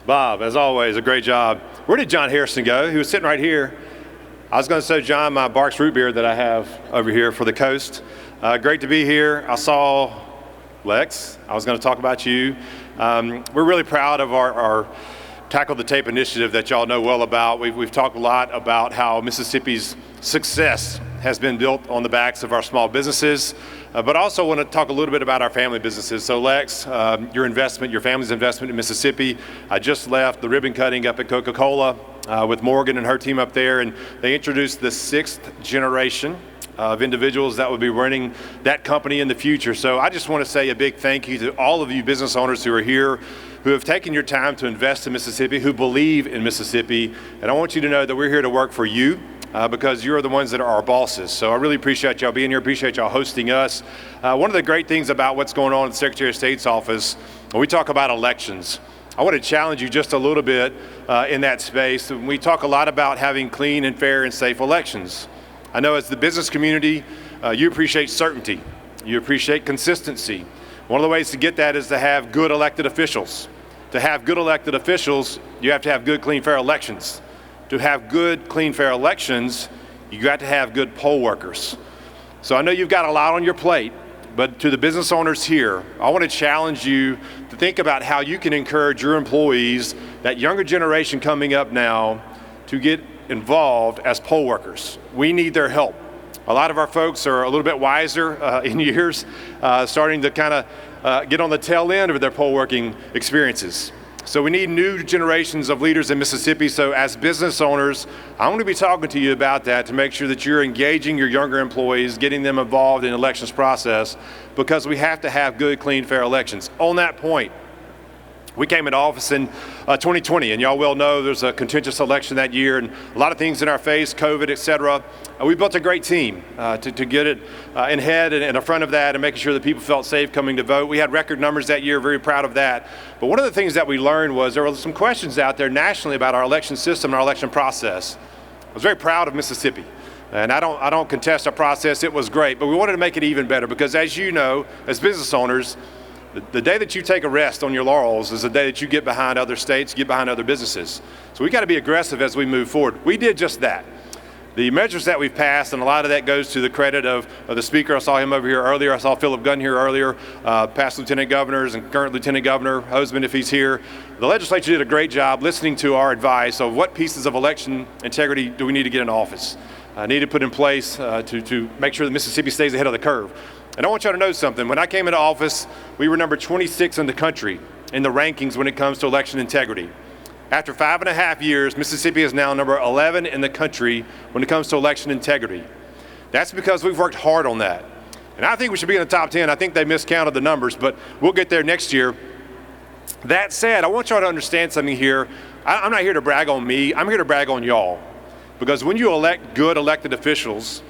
Bob, as always, a great job. Where did John Harrison go? He was sitting right here. I was going to show John my Barks root beer that I have over here for the coast. Great to be here. I saw Lex. I was going to talk about you. We're really proud of our Tackle the Tape initiative that y'all know well about. We've talked a lot about how Mississippi's success has been built on the backs of our small businesses, but also want to talk a little bit about our family businesses. So Lex, your family's investment in Mississippi. I just left the ribbon cutting up at Coca-Cola with Morgan and her team up there, and they introduced the 6th generation of individuals that will be running that company in the future. So I just want to say a big thank you to all of you business owners who are here, who have taken your time to invest in Mississippi, who believe in Mississippi. And I want you to know that we're here to work for you because you're the ones that are our bosses. So I really appreciate y'all being here, appreciate y'all hosting us. One of the great things about what's going on at the Secretary of State's office, when we talk about elections, I want to challenge you just a little bit in that space. We talk a lot about having clean and fair and safe elections. I know as the business community, you appreciate certainty. You appreciate consistency. One of the ways to get that is to have good elected officials. To have good elected officials, you have to have good, clean, fair elections. To have good, clean, fair elections, you got to have good poll workers. So I know you've got a lot on your plate, but to the business owners here, I want to challenge you to think about how you can encourage your employees, that younger generation coming up now, to get involved as poll workers. We need their help. A lot of our folks are a little bit wiser in years, starting to kind of get on the tail end of their poll working experiences. So we need new generations of leaders in Mississippi. So as business owners, I'm going to be talking to you about that to make sure that you're engaging your younger employees, getting them involved in the elections process, because we have to have good, clean, fair elections. On that point, we came into office in 2020, and y'all well know there's a contentious election that year and a lot of things in our face, COVID, et cetera. We built a great team to get it in head and in front of that and making sure that people felt safe coming to vote. We had record numbers that year, very proud of that. But one of the things that we learned was there were some questions out there nationally about our election system and our election process. I was very proud of Mississippi. And I don't contest our process, it was great, but we wanted to make it even better because as you know, as business owners, the day that you take a rest on your laurels is the day that you get behind other states, get behind other businesses. So we got to be aggressive as we move forward. We did just that. The measures that we've passed, and a lot of that goes to the credit of the Speaker. I saw him over here earlier. I saw Philip Gunn here earlier, past lieutenant governors and current lieutenant governor, Hoseman if he's here. The legislature did a great job listening to our advice of what pieces of election integrity do we need to get in office. Need to put in place to make sure that Mississippi stays ahead of the curve. And I want y'all to know something. When I came into office, we were number 26 in the country in the rankings when it comes to election integrity. After 5.5 years, Mississippi is now number 11 in the country when it comes to election integrity. That's because we've worked hard on that. And I think we should be in the top 10. I think they miscounted the numbers, but we'll get there next year. That said, I want y'all to understand something here. I'm not here to brag on me. I'm here to brag on y'all. Because when you elect good elected officials,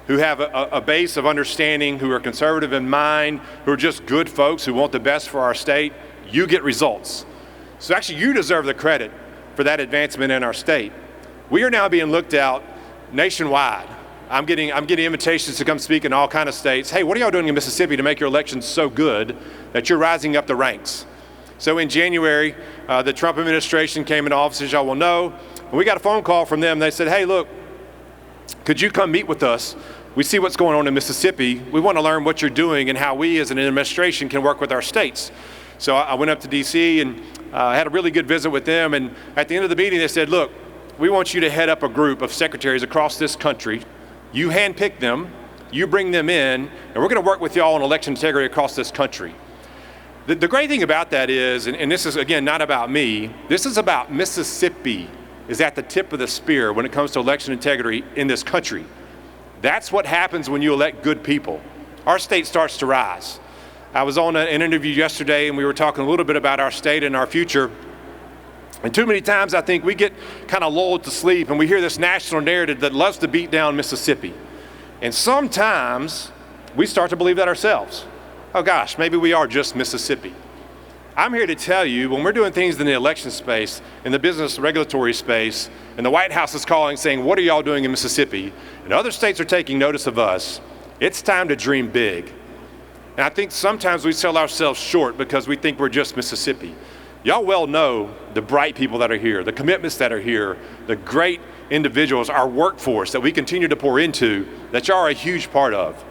who have a base of understanding, who are conservative in mind, who are just good folks who want the best for our state, you get results. So actually you deserve the credit for that advancement in our state. We are now being looked at nationwide. I'm getting invitations to come speak in all kinds of states. Hey, what are y'all doing in Mississippi to make your elections so good that you're rising up the ranks? So in January, the Trump administration came into office, as y'all will know, and we got a phone call from them. They said, hey, look, could you come meet with us? We see what's going on in Mississippi. We want to learn what you're doing and how we as an administration can work with our states. So I went up to DC and had a really good visit with them. And at the end of the meeting, they said, look, we want you to head up a group of secretaries across this country. You handpick them, you bring them in, and we're going to work with y'all on election integrity across this country. The great thing about that is, and this is, again, not about me, this is about Mississippi is at the tip of the spear when it comes to election integrity in this country. That's what happens when you elect good people. Our state starts to rise. I was on an interview yesterday and we were talking a little bit about our state and our future. And too many times I think we get kind of lulled to sleep and we hear this national narrative that loves to beat down Mississippi. And sometimes we start to believe that ourselves. Oh gosh, maybe we are just Mississippi. I'm here to tell you, when we're doing things in the election space, in the business regulatory space, and the White House is calling saying, what are y'all doing in Mississippi? And other states are taking notice of us. It's time to dream big. And I think sometimes we sell ourselves short because we think we're just Mississippi. Y'all well know the bright people that are here, the commitments that are here, the great individuals, our workforce that we continue to pour into, that y'all are a huge part of.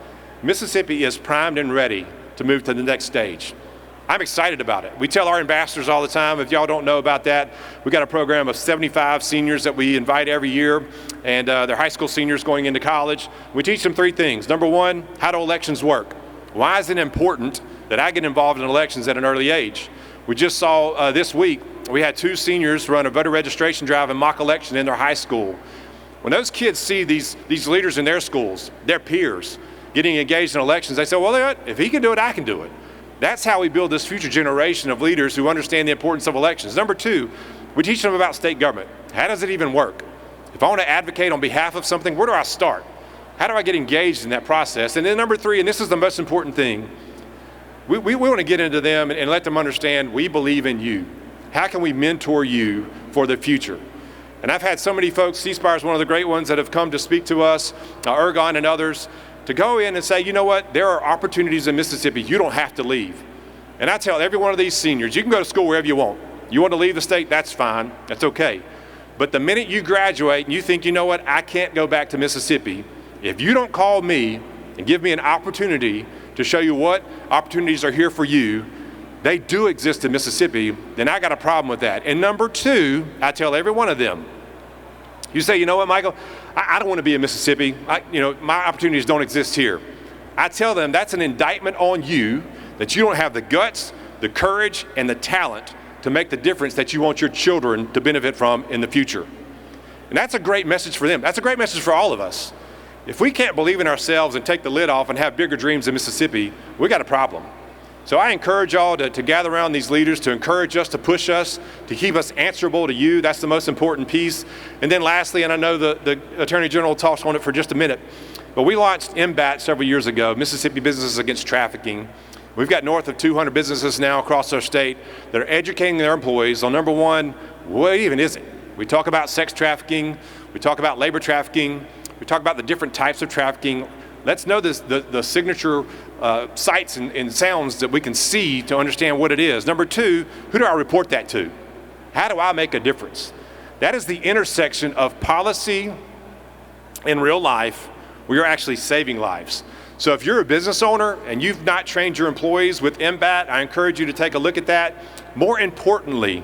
Mississippi is primed and ready to move to the next stage. I'm excited about it. We tell our ambassadors all the time, if y'all don't know about that, we got a program of 75 seniors that we invite every year, and they're high school seniors going into college. We teach them 3 things. Number 1, how do elections work? Why is it important that I get involved in elections at an early age? We just saw this week, we had 2 seniors run a voter registration drive and mock election in their high school. When those kids see these leaders in their schools, their peers, getting engaged in elections, they say, well, if he can do it, I can do it. That's how we build this future generation of leaders who understand the importance of elections. Number 2, we teach them about state government. How does it even work? If I want to advocate on behalf of something, where do I start? How do I get engaged in that process? And then number 3, and this is the most important thing, we want to get into them and let them understand we believe in you. How can we mentor you for the future? And I've had so many folks, C-Spire is one of the great ones that have come to speak to us, Ergon and others, to go in and say, you know what, there are opportunities in Mississippi, you don't have to leave. And I tell every one of these seniors, you can go to school wherever you want. You want to leave the state, that's fine, that's okay. But the minute you graduate and you think, you know what, I can't go back to Mississippi, if you don't call me and give me an opportunity to show you what opportunities are here for you, they do exist in Mississippi, then I got a problem with that. And number 2, I tell every one of them, you say, you know what, Michael, I don't want to be in Mississippi. My opportunities don't exist here. I tell them that's an indictment on you that you don't have the guts, the courage, and the talent to make the difference that you want your children to benefit from in the future. And that's a great message for them. That's a great message for all of us. If we can't believe in ourselves and take the lid off and have bigger dreams in Mississippi, we got a problem. So I encourage y'all to gather around these leaders, to encourage us, to push us, to keep us answerable to you. That's the most important piece. And then lastly, and I know the Attorney General talks on it for just a minute, but we launched MBAT several years ago, Mississippi Businesses Against Trafficking. We've got north of 200 businesses now across our state that are educating their employees on, number 1, what even is it? We talk about sex trafficking, we talk about labor trafficking, we talk about the different types of trafficking. Let's know the signature sights and sounds that we can see to understand what it is. Number 2, who do I report that to? How do I make a difference? That is the intersection of policy and real life. We are actually saving lives. So if you're a business owner and you've not trained your employees with MBAT, I encourage you to take a look at that. More importantly,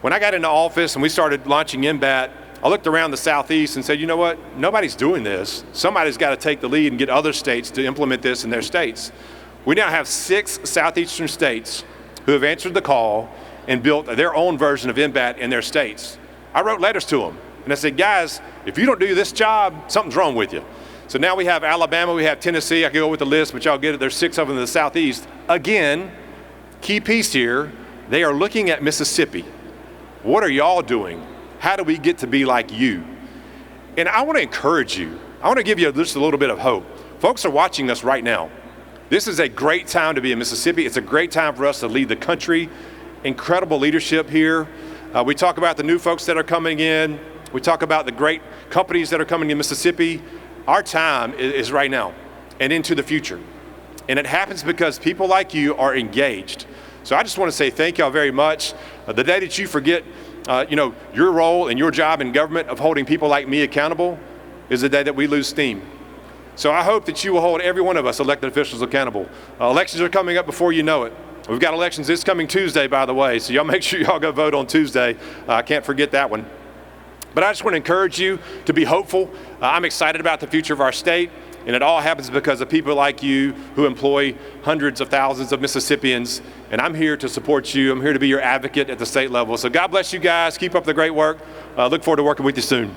when I got into office and we started launching MBAT, I looked around the Southeast and said, you know what, nobody's doing this. Somebody's got to take the lead and get other states to implement this in their states. We now have 6 Southeastern states who have answered the call and built their own version of MBAT in their states. I wrote letters to them and I said, guys, if you don't do this job, something's wrong with you. So now we have Alabama, we have Tennessee, I can go with the list, but y'all get it, there's 6 of them in the Southeast. Again, key piece here, they are looking at Mississippi. What are y'all doing? How do we get to be like you? And I want to encourage you. I want to give you just a little bit of hope. Folks are watching us right now. This is a great time to be in Mississippi. It's a great time for us to lead the country. Incredible leadership here. We talk about the new folks that are coming in. We talk about the great companies that are coming in Mississippi. Our time is right now and into the future. And it happens because people like you are engaged. So I just want to say thank y'all very much. The day that you forget your role and your job in government of holding people like me accountable is the day that we lose steam. So I hope that you will hold every one of us elected officials accountable. Elections are coming up before you know it. We've got elections this coming Tuesday, by the way, so y'all make sure y'all go vote on Tuesday. I can't forget that one. But I just want to encourage you to be hopeful. I'm excited about the future of our state, and it all happens because of people like you who employ hundreds of thousands of Mississippians, and I'm here to support you. I'm here to be your advocate at the state level. So God bless you guys. Keep up the great work. Look forward to working with you soon.